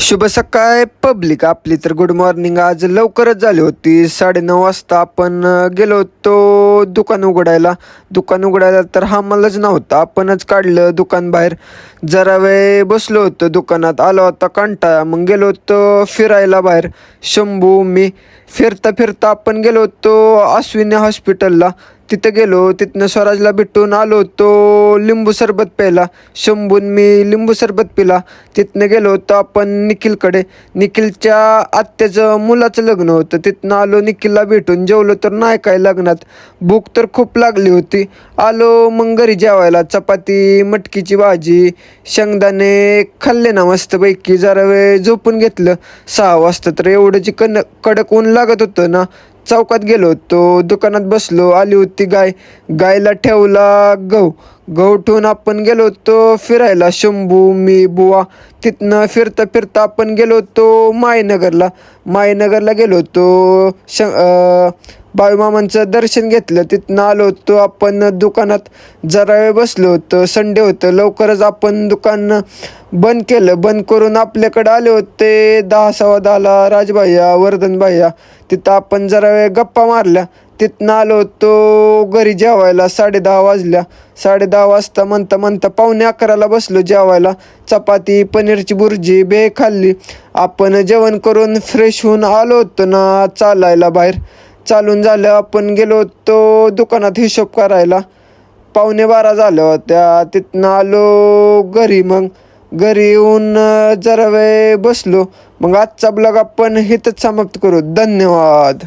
शुभ सकाळ पब्लिक आपली. तर गुड मॉर्निंग. आज लवकरच झाली होती, 9:30 वाजता आपण गेलो होतो दुकान उघडायला. तर हा मलाच नव्हता, आपणच काढलं दुकान बाहेर. जरा वेळ बसलो होतो दुकानात, आलो होता कंटाळा, मग गेलो होतो फिरायला बाहेर. शंभू मी फिरता फिरता आपण गेलो होतो अश्विनी हॉस्पिटलला. तिथं गेलो, तिथनं स्वराजला भेटून आलो होतो लिंबू सरबत प्यायला. शंभून मी लिंबू सरबत पिला. तिथनं गेलो होतो आपण निखिलकडे. निखिलच्या आत्याचं मुलाचं लग्न होतं, तिथनं आलो निखिलला भेटून. जेवलो तर नाही काय लग्नात, भूक तर खूप लागली होती. आलो मग घरी जेवायला. चपाती, मटकीची भाजी, शेंगदाणे खाल्ले ना मस्तपैकी. जरा वेळ झोपून घेतलं. 6 वाजता तर एवढं जी कडक ऊन लागत होतं ना. चौकात गेलो होतो, दुकानात बसलो. आली होती गायला ठेवला गहू ठेवून आपण गेलो होतो फिरायला. शंभू मी बुवा. तिथनं फिरता फिरता आपण गेलो होतो मायनगरला गेलो होतो. बाळूमामांचं दर्शन घेतलं. तिथनं आलो होतो आपण दुकानात. जरा वेळ बसलो होतो, संडे होतं. लवकरच आपण दुकान बंद केलं. बंद करून आपल्याकडे आले होते 10 सव्वा 10ला राजभाईया, वर्धन भाईया. तिथं आपण जरा वेळ गप्पा मारल्या. तिथनं आलो होतो घरी जेवायला. 10:30 वाजल्या. 10:30 वाजता म्हणता 11:45ला बसलो जेवायला. चपाती, पनीरची भुर्जी खाल्ली. आपण जेवण करून फ्रेश होऊन आलो होतो ना चालायला बाहेर. चालून झालं आपण गेलो होतो दुकानात हिशोब करायला. 11:45 झाल्या होत्या. तिथनं आलो घरी. मग घरी येऊन जरा वेळ बसलो. मग आजचा ब्लॉग आपण इथंच समाप्त करू. धन्यवाद.